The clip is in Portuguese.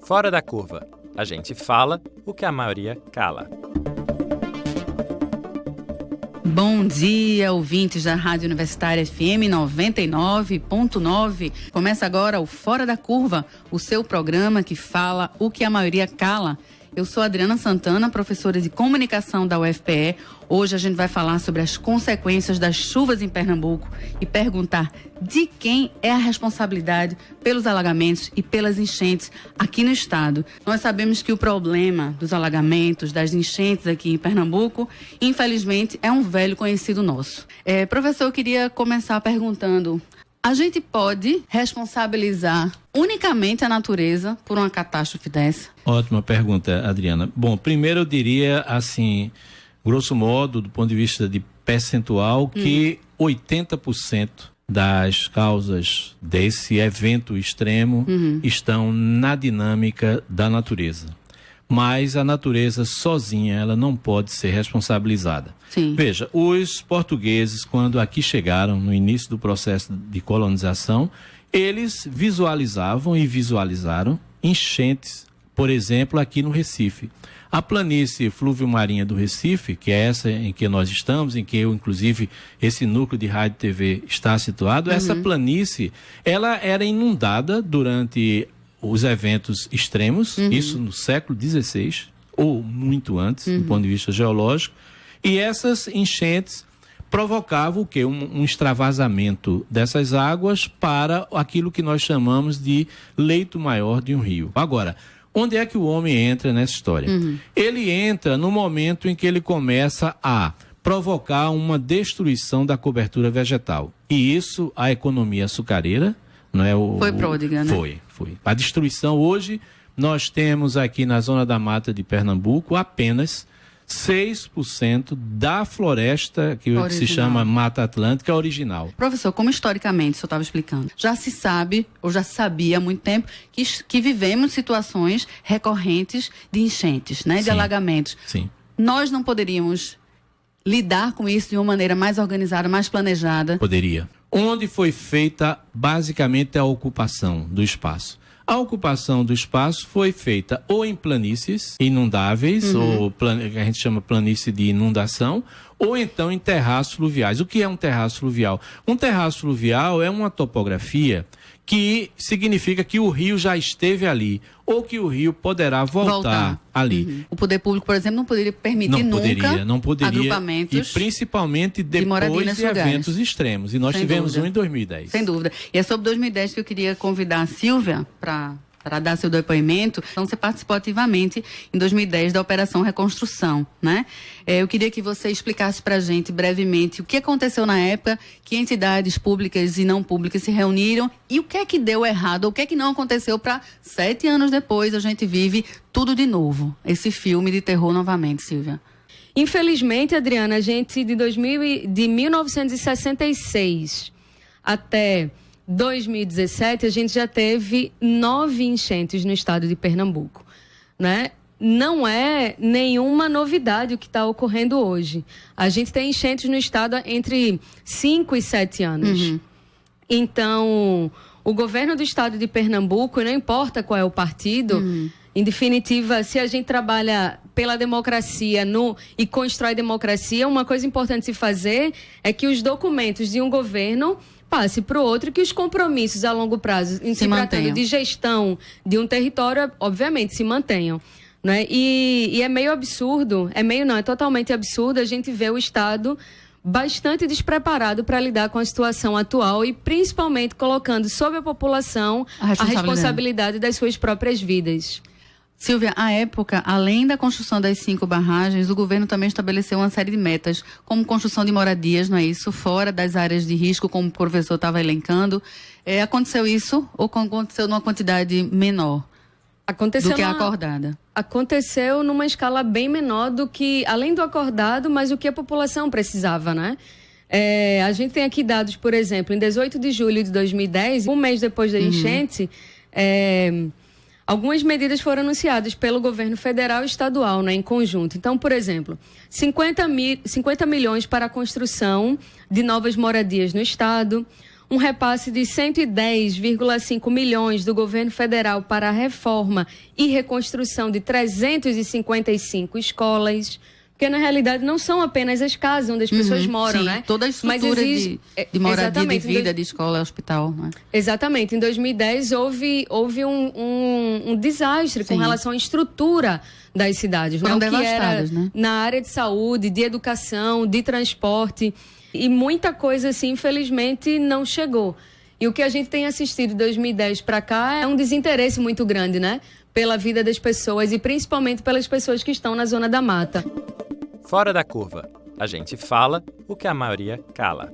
Fora da curva. A gente fala o que a maioria cala. Bom dia, ouvintes da Rádio Universitária FM 99.9. Começa agora o Fora da Curva, o seu programa que fala o que a maioria cala. Eu sou Adriana Santana, professora de comunicação da UFPE. Hoje a gente vai falar sobre as consequências das chuvas em Pernambuco e perguntar de quem é a responsabilidade pelos alagamentos e pelas enchentes aqui no estado. Nós sabemos que o problema dos alagamentos, das enchentes aqui em Pernambuco, infelizmente, é um velho conhecido nosso. Professor, eu queria começar perguntando: a gente pode responsabilizar unicamente a natureza por uma catástrofe dessa? Ótima pergunta, Adriana. Bom, primeiro eu diria assim, grosso modo, do ponto de vista de percentual, que 80% das causas desse evento extremo estão na dinâmica da natureza. Mas a natureza sozinha, ela não pode ser responsabilizada. Sim. Veja, os portugueses, quando aqui chegaram no início do processo de colonização, eles visualizavam e visualizaram enchentes, por exemplo, aqui no Recife. A planície fluvio-marinha do Recife, que é essa em que nós estamos, em que eu, inclusive, esse núcleo de rádio e TV está situado, essa planície, ela era inundada durante os eventos extremos, isso no século XVI, ou muito antes, do ponto de vista geológico, e essas enchentes provocavam o quê? Um extravasamento dessas águas para aquilo que nós chamamos de leito maior de um rio. Agora, onde é que o homem entra nessa história? Ele entra no momento em que ele começa a provocar uma destruição da cobertura vegetal. E isso, a economia açucareira, não é foi pródiga, né? Foi. A destruição hoje, nós temos aqui na zona da mata de Pernambuco apenas 6% da floresta que se chama Mata Atlântica original. Professor, como historicamente o senhor estava explicando, já se sabe, ou já se sabia há muito tempo, que vivemos situações recorrentes de enchentes, né? De alagamentos. Sim. Nós não poderíamos lidar com isso de uma maneira mais organizada, mais planejada? Poderia. Onde foi feita basicamente a ocupação do espaço? A ocupação do espaço foi feita ou em planícies inundáveis, ou que a gente chama planície de inundação, ou então em terraços fluviais. O que é um terraço fluvial? Um terraço fluvial é uma topografia que significa que o rio já esteve ali, ou que o rio poderá voltar ali. O poder público, por exemplo, não poderia permitir não poderia, agrupamentos, e principalmente depois de eventos extremos. E nós tivemos um em 2010. Sem dúvida. E é sobre 2010 que eu queria convidar a Silvia para dar seu depoimento. Então, você participou ativamente em 2010 da Operação Reconstrução, né? Eu queria que você explicasse para a gente brevemente o que aconteceu na época, que entidades públicas e não públicas se reuniram e o que é que deu errado, o que é que não aconteceu para 7 anos depois a gente vive tudo de novo. Esse filme de terror novamente, Silvia. Infelizmente, Adriana, a gente de 1966 até 2017, a gente já teve 9 enchentes no estado de Pernambuco, né? Não é nenhuma novidade o que está ocorrendo hoje. A gente tem enchentes no estado entre 5 e 7 anos. Então, o governo do estado de Pernambuco, não importa qual é o partido, em definitiva, se a gente trabalha pela democracia e constrói democracia, uma coisa importante se fazer é que os documentos de um governo passe para o outro, que os compromissos a longo prazo, em se tratando de gestão de um território, obviamente, se mantenham. Né? E é meio absurdo, é totalmente absurdo a gente ver o Estado bastante despreparado para lidar com a situação atual e principalmente colocando sobre a população a responsabilidade das suas próprias vidas. Silvia, à época, além da construção das 5 barragens, o governo também estabeleceu uma série de metas, como construção de moradias, não é isso? Fora das áreas de risco, como o professor estava elencando. Aconteceu isso ou aconteceu numa quantidade menor do que a acordada? Aconteceu numa escala bem menor do que, além do acordado, mas o que a população precisava, né? A gente tem aqui dados, por exemplo, em 18 de julho de 2010, um mês depois da enchente, algumas medidas foram anunciadas pelo governo federal e estadual, né, em conjunto. Então, por exemplo, 50 milhões para a construção de novas moradias no estado, um repasse de 110,5 milhões do governo federal para a reforma e reconstrução de 355 escolas, porque na realidade não são apenas as casas onde as pessoas moram, sim, né? Toda a estrutura de moradia, de vida, de escola, hospital. Né? Exatamente. Em 2010 houve um desastre com relação à estrutura das cidades. Foram né? O que devastadas, era né? Na área de saúde, de educação, de transporte. E muita coisa, assim, infelizmente, não chegou. E o que a gente tem assistido de 2010 para cá é um desinteresse muito grande, né? Pela vida das pessoas e principalmente pelas pessoas que estão na zona da mata. Fora da curva. A gente fala o que a maioria cala.